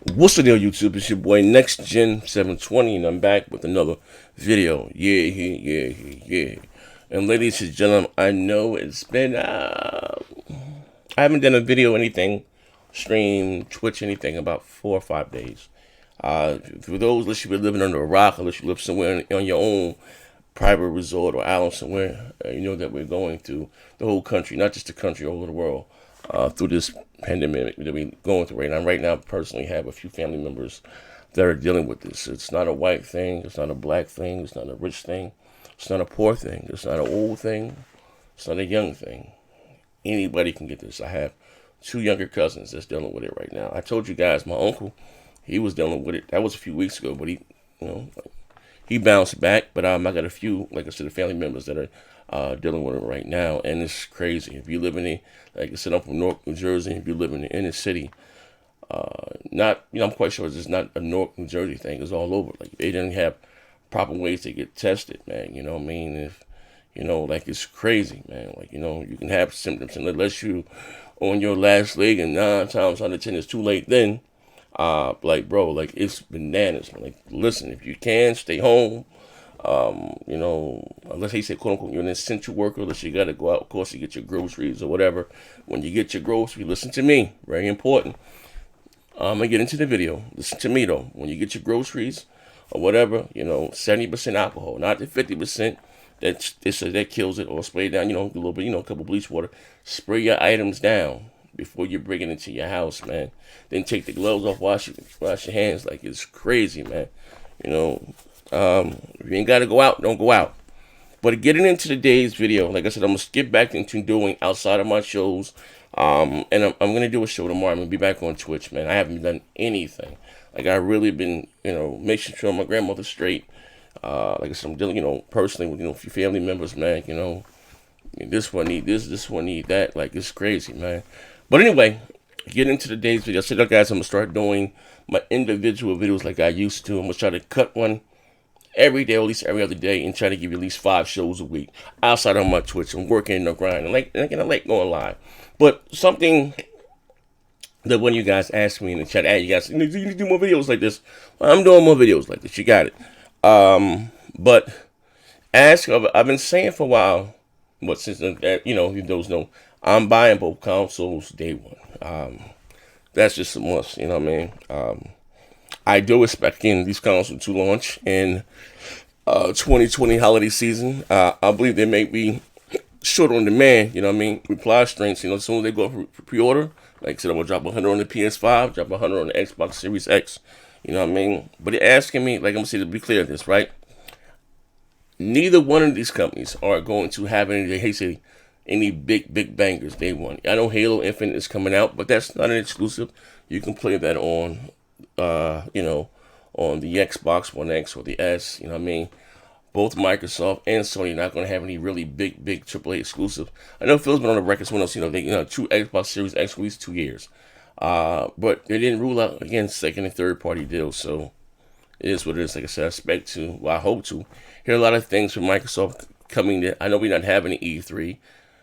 What's the deal, YouTube? It's your boy Next Gen 720, and I'm back with another video. Yeah. And ladies and gentlemen, I know it's been I haven't done a video, anything, stream, Twitch, anything about 4 or 5 days. For those, unless you've been living under a rock, unless you live somewhere on your own private resort or island somewhere, you know that we're going through the whole country, not just the country, all over the world, through this pandemic that we're going through right now. Right now, I personally have a few family members that are dealing with this. It's not a white thing. It's not a black thing. It's not a rich thing. It's not a poor thing. It's not an old thing. It's not a young thing. Anybody can get this. I have two younger cousins that's dealing with it right now. I told you guys, my uncle, he was dealing with it. That was a few weeks ago, but he bounced back. But I got a few, like I said, family members that are dealing with it right now, and it's crazy. If you live in the, like I said, I'm from Newark, New Jersey. If you live in the inner city, not, I'm quite sure it's not a Newark, New Jersey thing. It's all over. Like, they didn't have proper ways to get tested, man. You know what I mean? If like, it's crazy, man. Like, you can have symptoms, and unless you on your last leg, and 9 times out of 10 it's too late then. Like, bro, like, it's bananas, man. Like, listen, if you can, stay home. Unless they say, quote unquote, you're an essential worker, unless you got to go out, of course, to get your groceries or whatever. When you get your groceries, listen to me, very important. I'm going to get into the video. Listen to me, though. When you get your groceries or whatever, 70% alcohol, not the 50% that kills it, or spray down, a little bit, a couple bleach water. Spray your items down before you bring it into your house, man. Then take the gloves off, wash your hands. Like, it's crazy, man. If you ain't got to go out, don't go out. But getting into today's video, like I said, I'm going to skip back into doing outside of my shows. And I'm going to do a show tomorrow. I'm going to be back on Twitch, man. I haven't done anything. Like, I've really been, making sure my grandmother's straight. Like I said, I'm dealing, personally with, a few family members, man. This one need this one need that. Like, it's crazy, man. But anyway, getting into today's video, I said, look, guys, I'm going to start doing my individual videos like I used to. I'm going to try to cut one every day, or at least every other day, and try to give you at least 5 shows a week outside of my Twitch. I'm working in the grind, and I like going live. But something that one of you guys asked me in the chat, you guys, you need to do more videos like this. Well, I'm doing more videos like this. You got it. But I've been saying for a while, but since those know, I'm buying both consoles day one. That's just a must. You know what I mean? I do expect these consoles to launch in 2020 holiday season. I believe they may be short on demand, reply strengths, as soon as they go for pre-order, like I said, I'm going to drop 100 on the PS5, drop 100 on the Xbox Series X, you know what I mean? But they're asking me, like I'm going to say, to be clear this, right? Neither one of these companies are going to have any big bangers day one. I know Halo Infinite is coming out, but that's not an exclusive. You can play that on, on the Xbox One X or the S, you know what I mean? Both Microsoft and Sony are not going to have any really big AAA exclusive. I know Phil's been on the record, someone else, they, 2 Xbox Series X released 2 years. But they didn't rule out, again, second and third party deals, so it is what it is. Like I said, I expect to, I hope to, hear a lot of things from Microsoft coming. I know we're not having an E3,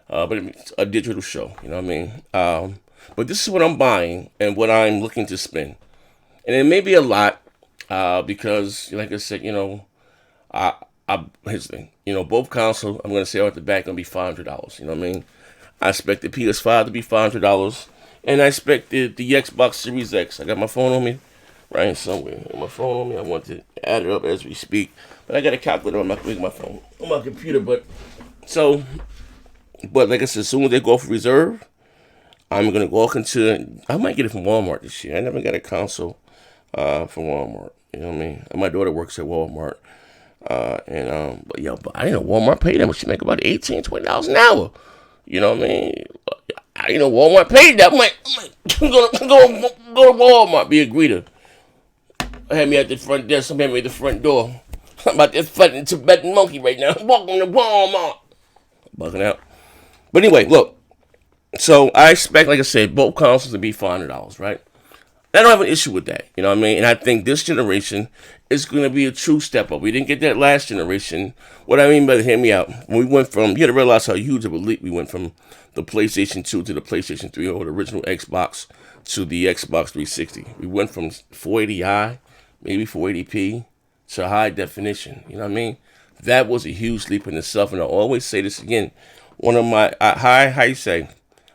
but it's a digital show, you know what I mean? But this is what I'm buying and what I'm looking to spend. And it may be a lot, because, like I said, here's the thing, both consoles, I'm going to say out the back, going to be $500, you know what I mean? I expect the PS5 to be $500, and I expect the Xbox Series X. I got my phone on me, right somewhere. My phone on me, I want to add it up as we speak, but I got a calculator on my phone, on my computer, but like I said, as soon as they go for reserve, I'm going to walk into, I might get it from Walmart this year. I never got a console from Walmart, you know what I mean? My daughter works at Walmart. But I didn't know Walmart paid that much. She make about $18-20 an hour. You know what I mean? I didn't know Walmart paid that. I'm like, go to Walmart, be a greeter. I had me at the front desk. Somebody made the front door. I'm about this fucking Tibetan monkey right now. Welcome to Walmart. Bugging out. But anyway, look. So I expect, like I said, both consoles to be $500, right? I don't have an issue with that, you know what I mean? And I think this generation is going to be a true step up. We didn't get that last generation. What I mean by that, hear me out. When we went from, you had to realize how huge of a leap we went from the PlayStation 2 to the PlayStation 3, or the original Xbox, to the Xbox 360. We went from 480i, maybe 480p, to high definition. You know what I mean? That was a huge leap in itself. And I always say this again. One of my, how you say,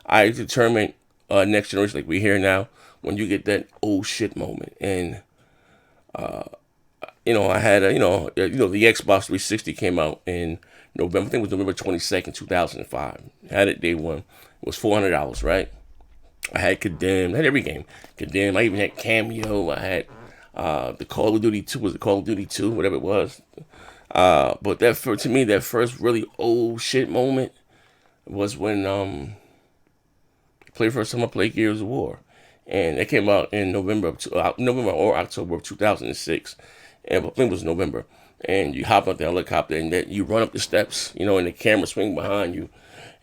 I determine next generation like we're here now, when you get that oh shit moment. And, I had, the Xbox 360 came out in November, I think it was November 22nd, 2005. Had it day one. It was $400, right? I had Condemned, I had every game. Condemned, I even had Cameo, I had the Call of Duty 2, was it Call of Duty 2, whatever it was. But to me, that first really old shit moment was when first time I played Gears of War. And it came out in November or October of 2006. And I think it was November. And you hop out the helicopter and that you run up the steps, and the camera swing behind you.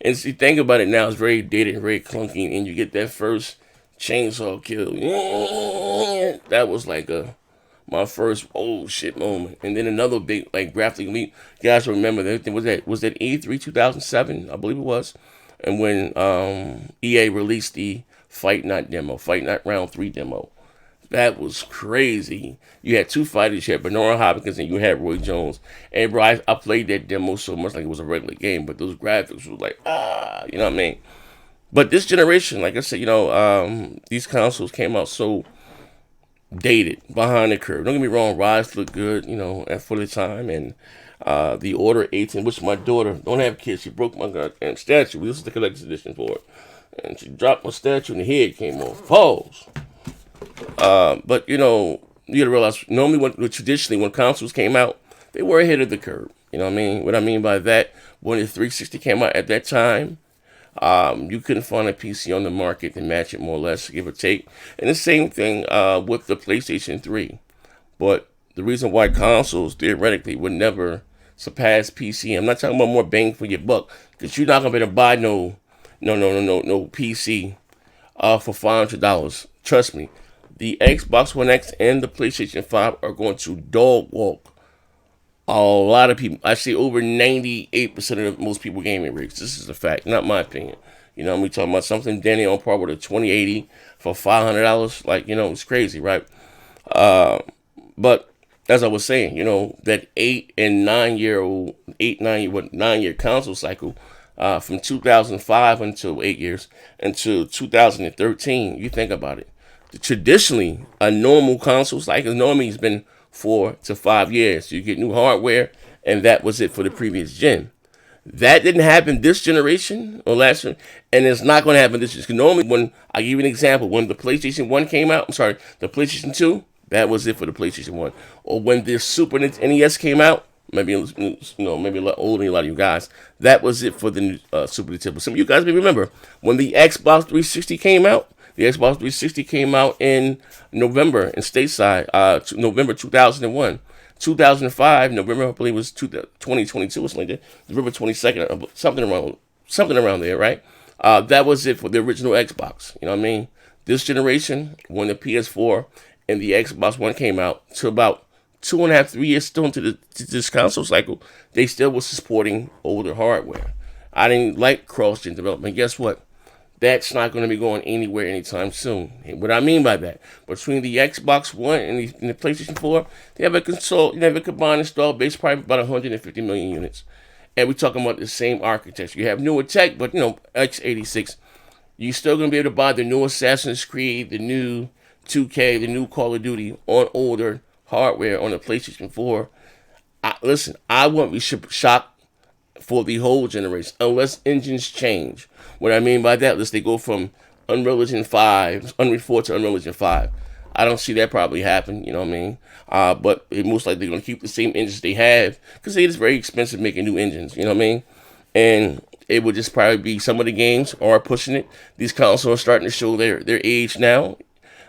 And see, think about it now, it's very dated and very clunky, and you get that first chainsaw kill. That was like my first oh shit moment. And then another big graphic leap. You guys remember that was that E3 2007, I believe it was. And when EA released the Fight Not Round 3 demo. That was crazy. You had two fighters, you had Bernard Hopkins and you had Roy Jones. And bro, I played that demo so much like it was a regular game, but those graphics were like, you know what I mean? But this generation, like I said, these consoles came out so dated, behind the curve. Don't get me wrong, Rise looked good, and for the time. And the Order 18, which my daughter, don't have kids, she broke my goddamn statue. This is the collector's edition for it. And she dropped my statue and the head came off. Pause. But you gotta realize, normally traditionally when consoles came out, they were ahead of the curve. You know what I mean? What I mean by that, when the 360 came out at that time, you couldn't find a PC on the market to match it, more or less, give or take. And the same thing with the PlayStation 3. But the reason why consoles theoretically would never surpass PC, I'm not talking about more bang for your buck, because you're not gonna be able to buy no PC for $500. Trust me. The Xbox One X and the PlayStation 5 are going to dog walk a lot of people. I say over 98% of most people gaming rigs. This is a fact, not my opinion. We talking about something Danny on par with a 2080 for $500. It's crazy, right? But as I was saying, that 9 year console cycle, from 2005 until 8 years until 2013. You think about it. Traditionally, a normal console cycle normally has been 4 to 5 years. You get new hardware, and that was it for the previous gen. That didn't happen this generation or last one, and it's not going to happen this generation. Normally, when I give you an example, when the PlayStation 1 came out, the PlayStation 2, that was it for the PlayStation 1. Or when the Super NES came out, maybe a lot older than a lot of you guys, that was it for the Super Nintendo. Some of you guys may remember when the Xbox 360 came out. The Xbox 360 came out in November in stateside, November 2001. 2005, November, I believe it was 2022 or something like that. November 22nd, something around there, right? That was it for the original Xbox. You know what I mean? This generation, when the PS4 and the Xbox One came out, to about 2.5, 3 years still into this console cycle, they still was supporting older hardware. I didn't like cross-gen development. Guess what? That's not going to be going anywhere anytime soon. And what I mean by that, between the Xbox One and the PlayStation 4, they have a combined installed base, probably about 150 million units. And we're talking about the same architecture. You have newer tech, but x86, you're still going to be able to buy the new Assassin's Creed, the new 2K, the new Call of Duty on older hardware on the PlayStation 4. I won't be shocked for the whole generation, unless engines change. What I mean by that, unless they go from Unreal 4 to Unreal Engine 5. I don't see that probably happen, you know what I mean? But it most likely they're going to keep the same engines they have, because it is very expensive making new engines, you know what I mean? And it would just probably be some of the games are pushing it. These consoles are starting to show their age now.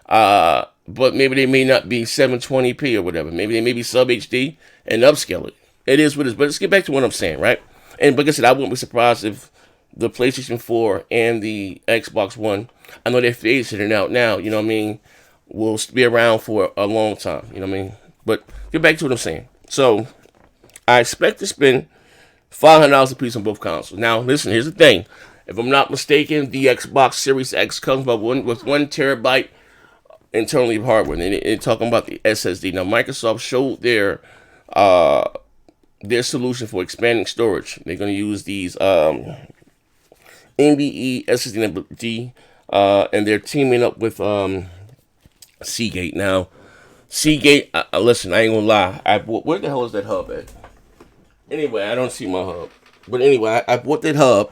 But maybe they may not be 720p or whatever. Maybe they may be sub HD and upscale it. It is what it is. But let's get back to what I'm saying, right? And like I said, I wouldn't be surprised if the PlayStation 4 and the Xbox One, I know they're phasing out now, you know what I mean, will be around for a long time, you know what I mean? But get back to what I'm saying. So, I expect to spend $500 a piece on both consoles. Now, listen, here's the thing. If I'm not mistaken, the Xbox Series X comes with 1 TB internally of hardware. And they're talking about the SSD. Now, Microsoft showed their solution for expanding storage. They're going to use these NVE SSD, and they're teaming up with Seagate. Now, Seagate, listen, I ain't gonna lie. Where the hell is that hub at? Anyway, I don't see my hub. But anyway, I bought that hub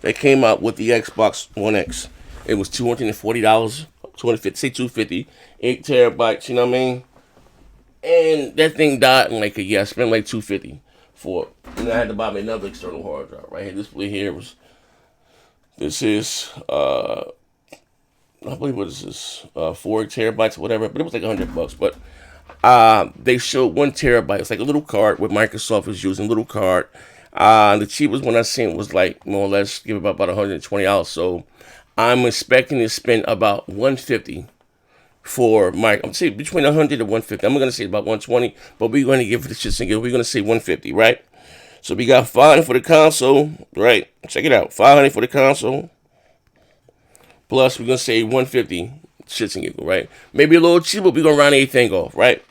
that came out with the Xbox One X. It was $240, say $250, 8 TB. You know what I mean? And that thing died in like a year. I spent like $250 for it. And I had to buy me another external hard drive. Right here, this plate here was. This is I believe what is this 4 TB, whatever. But it was like $100. But they showed 1 TB. It's like a little card. What Microsoft is using, little card. The cheapest one I seen was like more or less give about $120. So I'm expecting to spend about $150 for my. I'm saying between $100 and $150. I'm gonna say about $120, but we're gonna give it the shits and give. We're gonna say $150, right? So we got $500 for the console, right? Check it out, $500 for the console. Plus we're gonna say $150 shits and giggle, right? Maybe a little cheaper, but we're gonna round everything off, right?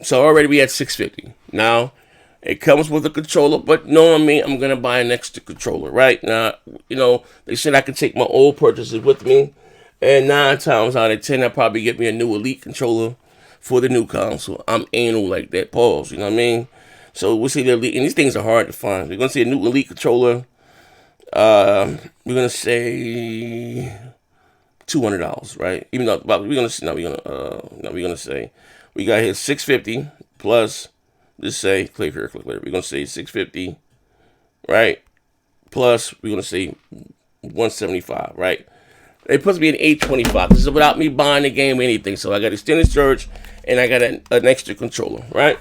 So already we had $650. Now it comes with a controller, but no, I mean I'm gonna buy an extra controller, right? Now, you know, they said I could take my old purchases with me, and 9 times out of 10, I'll probably get me a new Elite controller for the new console. I'm anal like that, pause, you know what I mean? So we'll see the Elite, and these things are hard to find. We're gonna see a new Elite controller. We're gonna say $200, right? Even though we're gonna say we got here $650 plus. Just say click here. We're gonna say $650, right? Plus we're gonna say $175, right? It puts me at $825. This is without me buying the game or anything. So I got extended storage and I got an extra controller, right?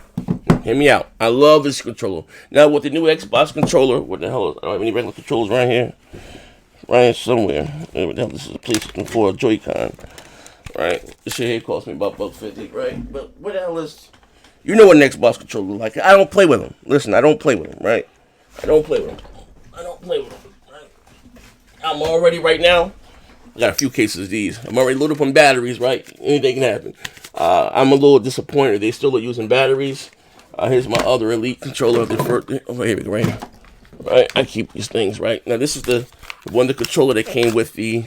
Hear me out. I love this controller. Now with the new Xbox controller, what the hell? I don't have any regular controllers right here. Right here somewhere. What the hell? This is a PlayStation 4 Joy-Con. Right? This shit here cost me about $150, right? But what the hell is... You know what an Xbox controller is like. I don't play with them. Listen, I don't play with them, right? I don't play with them. Right? I'm already, right now, I got a few cases of these. I'm already loaded up on batteries, right? Anything can happen. I'm a little disappointed. They still are using batteries. Here's my other Elite controller. Oh, here we go, right? Right? I keep these things, right? Now, this is the controller that came with the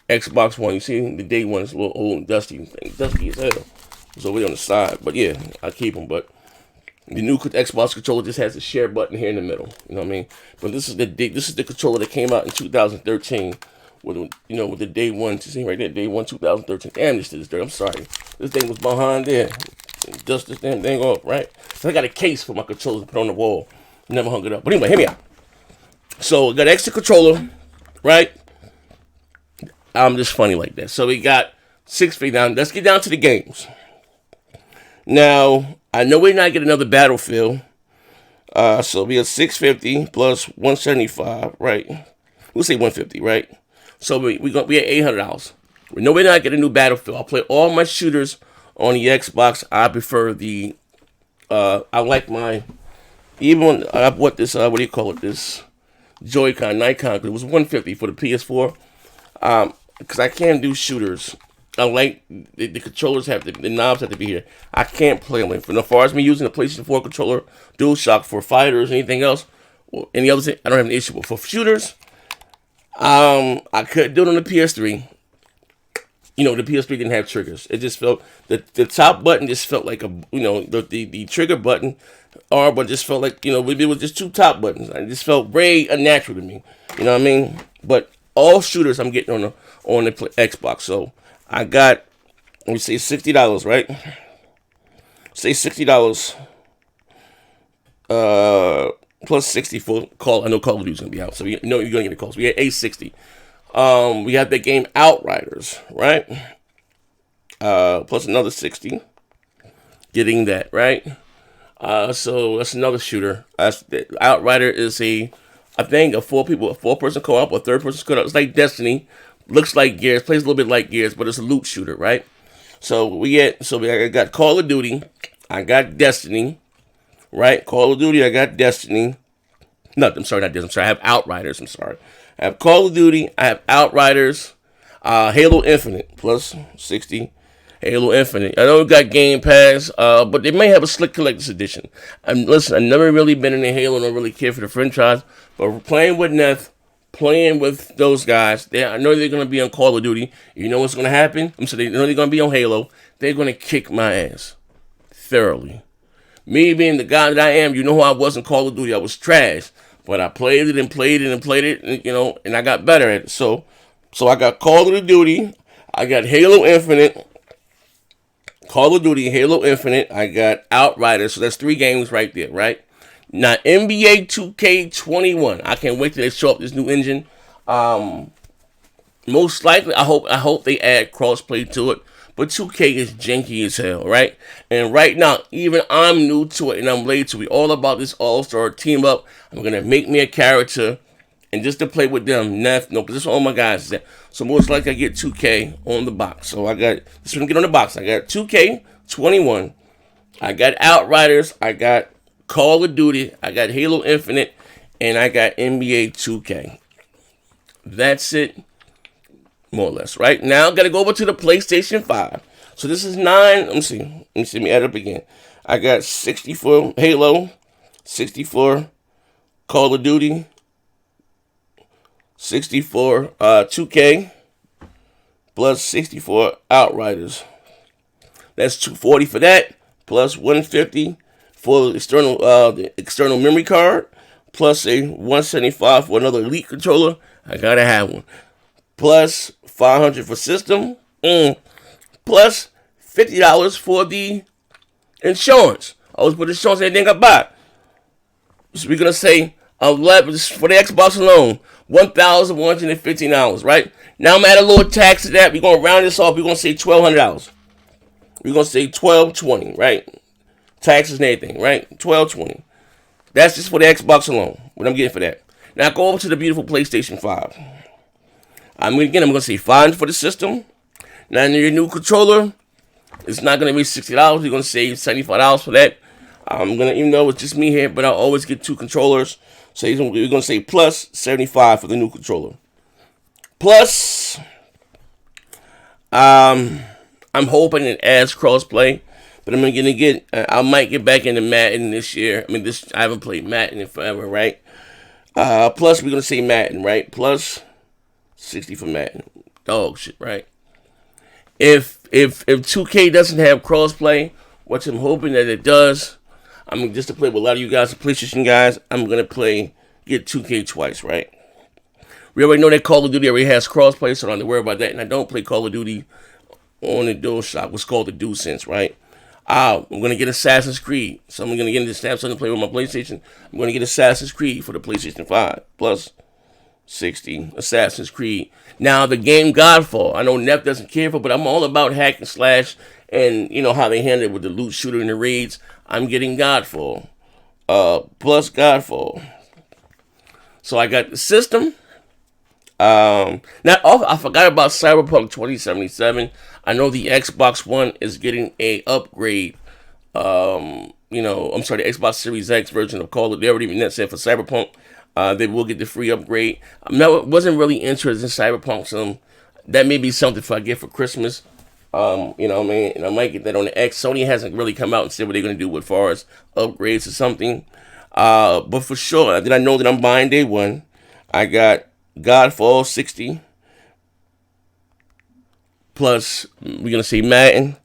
Xbox One. You see, the day one is a little old and dusty. Dusty as hell. It's over there on the side. But yeah, I keep them. But the new Xbox controller just has a share button here in the middle. You know what I mean? But this is the controller that came out in 2013 with the day one. You see right there, day one 2013. Damn, this is dirty. I'm sorry. This thing was behind there. Dust this damn thing off, right? So I got a case for my controller to put on the wall. Never hung it up. But anyway, hear me out. So I got an extra controller, right? I'm just funny like that. So we got $650 down. Let's get down to the games. Now, I know we're not getting another Battlefield. So we have $650 plus $175, right? We'll say $150, right? So we at $800. We know we're not getting a new Battlefield. I'll play all my shooters on the Xbox. I prefer the I like my, even when I bought this what do you call it, this Joy-Con Nikon, because it was $150 for the PS4. Because I can't do shooters. I like the controllers the knobs have to be here. I can't play them. For as far as me using the PlayStation 4 controller, DualShock for fighters, anything else, or any other thing, I don't have an issue. But for shooters, I could do it on the PS3. You know, the PS3 didn't have triggers. It just felt the top button just felt like the trigger button, R button just felt like, it was just two top buttons. It just felt very unnatural to me. You know what I mean? But all shooters I'm getting on the Xbox. So I got, let me say $60, right? Say $60. Plus 60 for Call. I know Call of Duty's gonna be out, so you're gonna get a call. So we had $860. We have the game Outriders, right? Plus another 60. Getting that, right? So that's another shooter. Outrider is I think a four-person co-op or third-person co-op. It's like Destiny. Looks like Gears, plays a little bit like Gears, but it's a loot shooter, right? I got Call of Duty, I got Destiny, right? Call of Duty, I got Destiny. No, I'm sorry, not this. I'm sorry. I have Outriders. I'm sorry. I have Call of Duty. I have Outriders. Halo Infinite plus 60. Halo Infinite. I know we got Game Pass, but they may have a slick collector's edition. And listen, I've never really been in a Halo. Don't really care for the franchise. But playing with Neth, playing with those guys, I know they're going to be on Call of Duty. You know what's going to happen? I'm sorry, they know they're going to be on Halo. They're going to kick my ass thoroughly. Me being the guy that I am, you know who I was in Call of Duty. I was trash. But I played it and played it and played it, and, you know, and I got better at it. So I got Call of Duty. I got Halo Infinite. Call of Duty, Halo Infinite. I got Outriders. So that's 3 games right there, right? Now, NBA 2K21. I can't wait till they show up this new engine. Most likely, I hope they add crossplay to it. But 2K is janky as hell, right? And right now, even I'm new to it and I'm late to it. All about this all-star team up. I'm going to make me a character and just to play with them. No, because this is all my guys. So most likely I get 2K on the box. So I got, this one get on the box. I got 2K21. I got Outriders. I got Call of Duty. I got Halo Infinite. And I got NBA 2K. That's it. More or less, right? Now, got to go over to the PlayStation 5. So this is 9. Let me add it up again. I got 64 Halo, 64 Call of Duty, 64 2K, plus 64 Outriders. That's 240 for that, plus 150 for the external memory card, plus a 175 for another Elite controller. I gotta have one. Plus 500 for system, plus $50 for the insurance. I always put insurance on anything I buy. So we're gonna say 11 for the Xbox alone, $1,115, right? Now I'm gonna add a little tax to that. We're gonna round this off. We're gonna say $1,200. We're gonna say $1,220, right? Taxes and everything, right? $1,220. That's just for the Xbox alone. What I'm getting for that. Now go over to the beautiful PlayStation 5. I'm gonna say $500 for the system. Now your new controller, it's not gonna be $60. You're gonna save $75 for that. I'm gonna, even though it's just me here, but I'll always get 2 controllers. So we're gonna say plus $75 for the new controller. Plus, I'm hoping it adds crossplay, but I might get back into Madden this year. I haven't played Madden in forever, right? Plus we're gonna say Madden, right? Plus 60 for Madden. Dog shit, right? If 2K doesn't have crossplay, which I'm hoping that it does, just to play with a lot of you guys, the PlayStation guys, I'm gonna get 2K twice, right? We already know that Call of Duty already has crossplay, so I don't have to worry about that. And I don't play Call of Duty on the DualShock, what's called the DualSense, right? I'm gonna get Assassin's Creed, so I'm gonna get into Snapchat and play with my PlayStation. I'm gonna get Assassin's Creed for the PlayStation 5 plus 60 Assassin's Creed. Now the game Godfall, I know Neff doesn't care for, but I'm all about hack and slash, and you know how they handle it with the loot shooter and the raids. I'm getting Godfall, plus Godfall. So I got the system. Now I forgot about Cyberpunk 2077. I know the Xbox One is getting a upgrade. I'm sorry, the Xbox Series X version of Call of Duty. They already even said for Cyberpunk. They will get the free upgrade. Wasn't really interested in Cyberpunk, so that may be something I get for Christmas. And I might get that on the X. Sony hasn't really come out and said what they're going to do as far as upgrades or something. But for sure, did I know that I'm buying day one? I got Godfall 60 plus, we're going to say Madden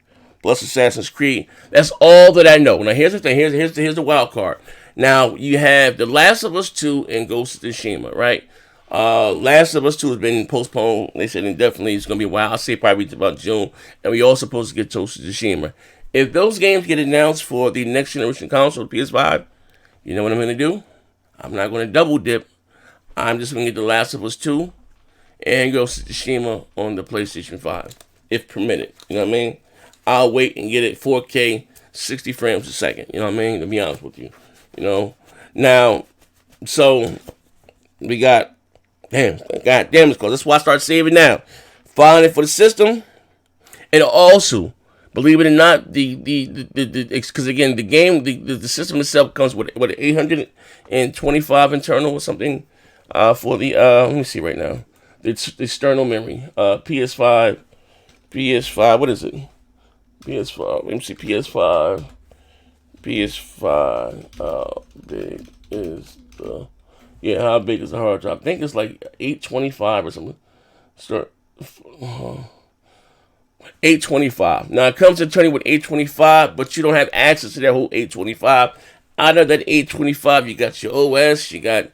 plus Assassin's Creed. That's all that I know. Now here's the thing. Here's the wild card. Now, you have The Last of Us 2 and Ghost of Tsushima, right? Last of Us 2 has been postponed. They said indefinitely. It's going to be a while. I'll say probably about June. And we all supposed to get Ghost of Tsushima. If those games get announced for the next generation console, the PS5, you know what I'm going to do? I'm not going to double dip. I'm just going to get The Last of Us 2 and Ghost of Tsushima on the PlayStation 5, if permitted. You know what I mean? I'll wait and get it 4K, 60 frames a second. You know what I mean? To be honest with you. Now, so we got, God damn, it's close. That's why I start saving now. $500 for the system. And also, Believe it or not, because again, the game, the system itself comes with 825 internal or something for the let me see right now, the external memory, PS5, what is it? PS5. Let me see, PS5. How big is the? Yeah, how big is the hard drive? I think it's like 825 or something. Start. 825. Now it comes to turning with 825, but you don't have access to that whole 825. Out of that 825, you got your OS, you got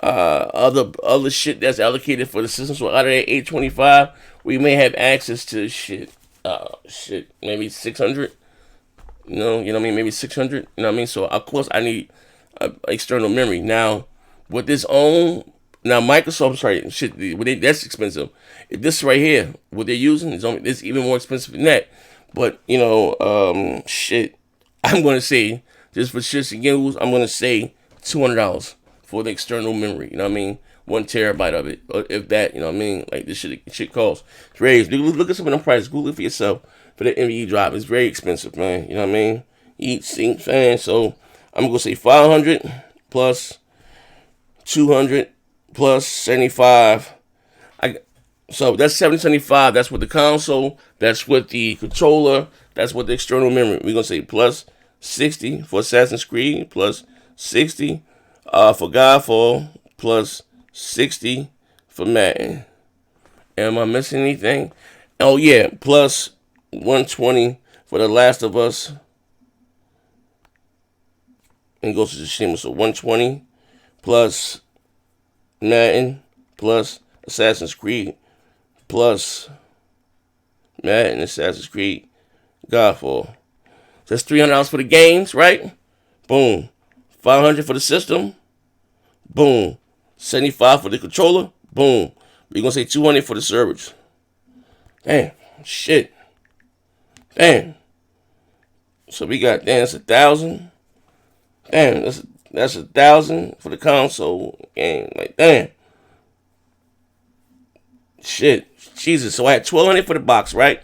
other shit that's allocated for the system. So out of that 825, we may have access to maybe 600. You know what I mean? Maybe 600. You know what I mean? So of course I need external memory. Now with this own. Now Microsoft, that's expensive. This right here, what they're using it's even more expensive than that. But I'm gonna say just for shits and giggles, I'm gonna say $200 for the external memory. You know what I mean? 1 terabyte of it, or if that. You know what I mean? Like this shit costs. It's very. Look at some of them prices. Google it for yourself for the NVE drive. It's very expensive, man. You know what I mean? Eat, sink, fan. So I'm gonna say 500 plus 200. Plus 75. So that's 775. That's with the console. That's with the controller. That's with the external memory. We're going to say plus 60 for Assassin's Creed. Plus 60 for Godfall. Plus 60 for Madden. Am I missing anything? Oh, yeah. Plus 120 for The Last of Us. And goes to Tsushima. So 120 plus Madden plus Assassin's Creed plus Madden, Assassin's Creed, Godfall. So that's $300 for the games, right? Boom. 500 for the system. Boom. 75 for the controller. Boom. We're gonna say 200 for the servers. Damn. Shit. Damn. So we got that's 1,000. Damn, that's 1,000 for the console game. Like, damn. Shit. Jesus. So I had 1,200 for the box, right?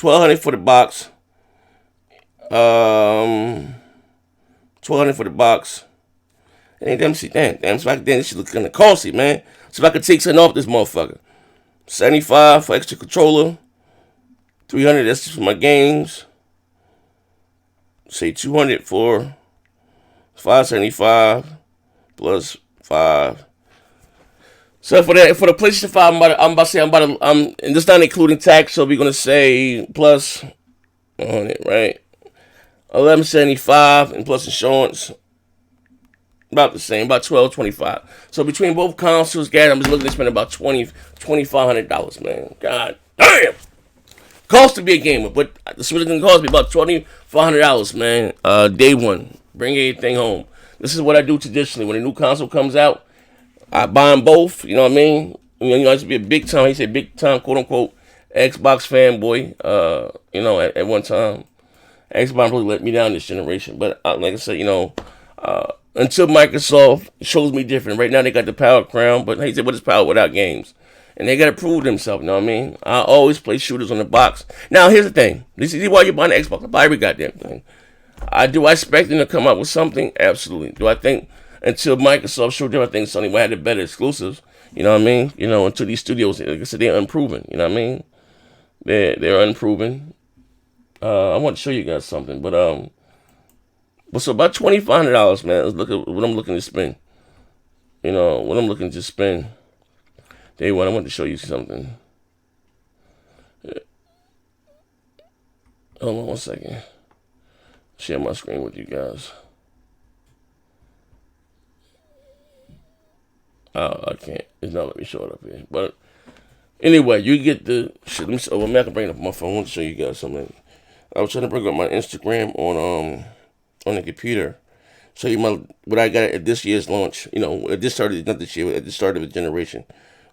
1,200 for the box. 1,200 for the box. And damn, see, damn. So this shit look kind of costly, man. So if I could take something off this motherfucker. 75 for extra controller. 300, that's just for my games. Say 200 for 575 plus 5. So for the PlayStation 5, and this not including tax, so we're gonna say plus 100, right? 1175 and plus insurance, about the same, about $1,225. So between both consoles, guys, I'm just looking to spend about $2,500, man. God damn. Cost to be a gamer, but this is gonna cost me about $2,400, man. Day one, bring everything home. This is what I do traditionally. When a new console comes out, I buy them both. You know what I mean? I used to be a big time. He said big time, quote unquote, Xbox fanboy. At one time, Xbox really let me down this generation. But like I said, until Microsoft shows me different. Right now they got the power crown, but he said, what is power without games? And they got to prove themselves, you know what I mean? I always play shooters on the box. Now, here's the thing. This is why you're buying an Xbox. I buy every goddamn thing. Do I expect them to come out with something? Absolutely. Do I think until Microsoft showed them, I think Sony will have the better exclusives, you know what I mean? Until these studios, like I said, they're unproven, you know what I mean? They're unproven. I want to show you guys something, but so about $2,500, man. Let's look at what I'm looking to spend. What I'm looking to spend. Day one, I want to show you something. Hold on 1 second. Share my screen with you guys. I can't. It's not letting me show it up here. But anyway, you get the shit. Let me see. I can bring it up on my phone. I want to show you guys something. I was trying to bring up my Instagram on the computer. Show you what I got at this year's launch. At this started not this year. At the start of the generation.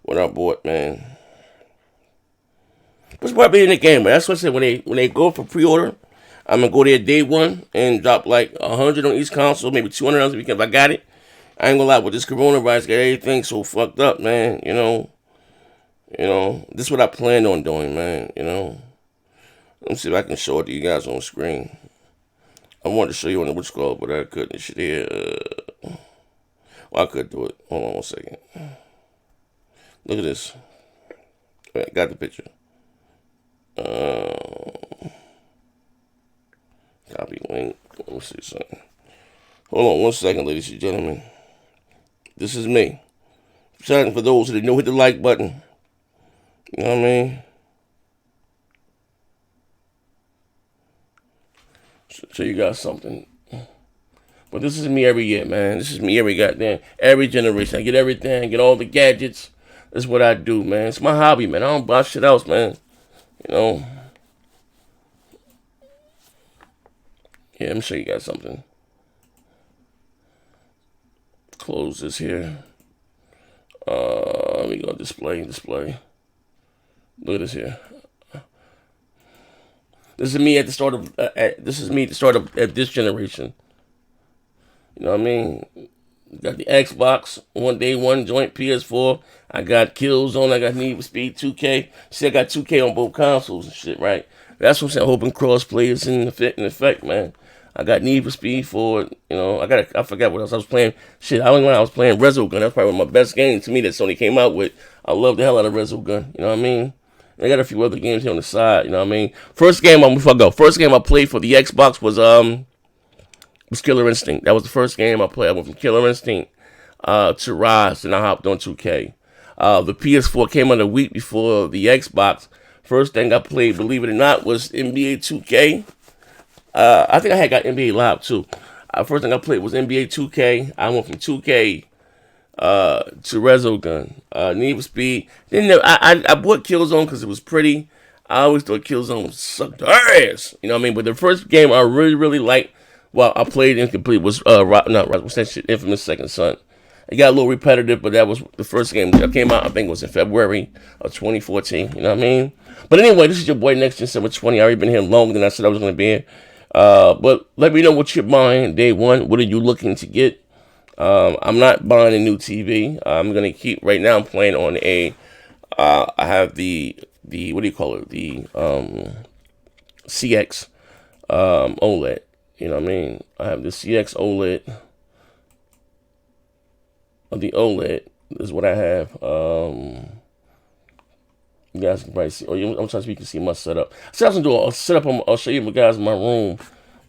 What I bought, man. What's probably in the game, man? That's what I said. When they go for pre-order, I'm gonna go there day one and drop like 100 on each console, maybe 200 on the weekend if I got it. I ain't gonna lie, with this coronavirus, got everything so fucked up, man. This is what I planned on doing, man. Let me see if I can show it to you guys on screen. I wanted to show you on the what's called, but I couldn't. Shit here. Well, I could do it. Hold on 1 second. Look at this. Right, got the picture. Copy link. Let me see something. Hold on 1 second, ladies and gentlemen. This is me. Sorry for those who didn't know, hit the like button. You know what I mean? So you got something. But this is me every year, man. This is me every generation. I get everything, I get all the gadgets. That's what I do, man. It's my hobby, man. I don't buy shit else, man. You know. Yeah, let me show you guys something. Close this here. Let me go display. Look at this here. This is me at the start of. At this generation. You know what I mean? Got the Xbox, day one joint PS4. I got Killzone. I got Need for Speed 2K. See, I got 2K on both consoles and shit, right? That's what I'm saying. Hoping crossplay is in effect, man. I got Need for Speed for it. You know, I forgot what else I was playing. Shit, I was playing Resogun. That's probably one of my best games to me that Sony came out with. I love the hell out of Resogun. You know what I mean? I got a few other games here on the side. You know what I mean? First game I played for the Xbox was Killer Instinct. That was the first game I played. I went from Killer Instinct to Rise, and I hopped on 2K. The PS4 came out a week before the Xbox. First thing I played, believe it or not, was NBA 2K. I think I had got NBA Live too. First thing I played was NBA 2K. I went from 2K to Resogun. Need for Speed. Then I bought Killzone because it was pretty. I always thought Killzone sucked ass. You know what I mean? But the first game I really liked, well, I played incomplete, was what's that shit? Infamous Second Son. It got a little repetitive, but that was the first game that came out. I think it was in February of 2014. You know what I mean? But anyway, this is your boy Next Gen 720. I've already been here longer than I said I was going to be here. But let me know what you're buying day one. What are you looking to get? I'm not buying a new TV. I'm going to keep, right now I'm playing on I have the what do you call it? The CX OLED. You know what I mean? I have the CX OLED. The OLED is what I have. You guys can probably see. I'm trying to see if you can see my setup. So I was gonna do a setup. I'll show you guys my room,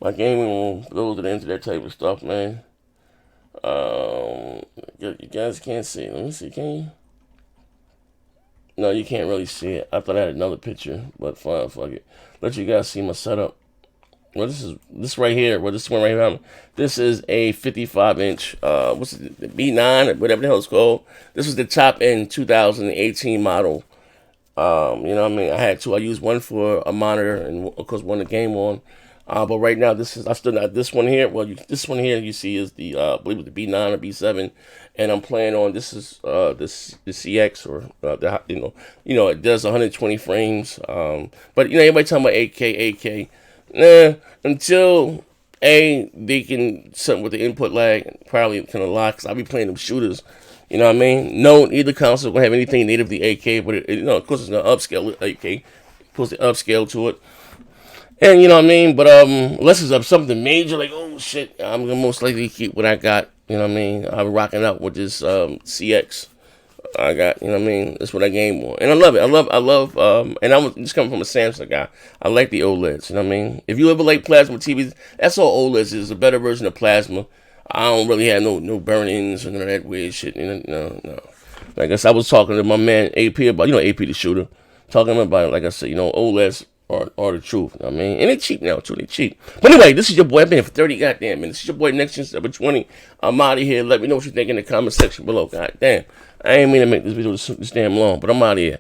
my gaming room. For those that are into that type of stuff, man. You guys can't see. Let me see. Can you? No, you can't really see it. I thought I had another picture, but fine, fuck it. Let you guys see my setup. Well, this right here. Well, this one right here. This is a 55-inch. What's it? The B9 or whatever the hell it's called. This was the top end 2018 model. You know what I mean? I had two. I used one for a monitor and of course one to game on. But right now I still got this one here. Well, this one here you see is the I believe it's the B9 or B7, and I'm playing on the CX or it does 120 frames. But everybody talking about 8K. Nah, until they can something with the input lag, probably kind of lock. Cause I'll be playing them shooters. You know what I mean? No, either console will have anything native to 8K, but of course it's gonna upscale it 8K. Puts the upscale to it, and you know what I mean. But unless it's up something major, like oh shit, I'm gonna most likely keep what I got. You know what I mean? I'm rocking out with this CX. I got, you know what I mean? That's what I game on. And I love it. I love, and I was just coming from a Samsung guy. I like the OLEDs, you know what I mean? If you ever like plasma TVs, that's all OLEDs is, a better version of plasma. I don't really have no burn-ins or none of that weird shit. No. Like I said, I was talking to my man AP about, AP the shooter. Talking about it, like I said, OLEDs are the truth, you know what I mean? And they're cheap now, too. They're cheap. But anyway, this is your boy. I've been here for 30 goddamn minutes. This is your boy Next Gen 720. I'm out of here. Let me know what you think in the comment section below. Goddamn. I ain't mean to make this video this damn long, but I'm out of here.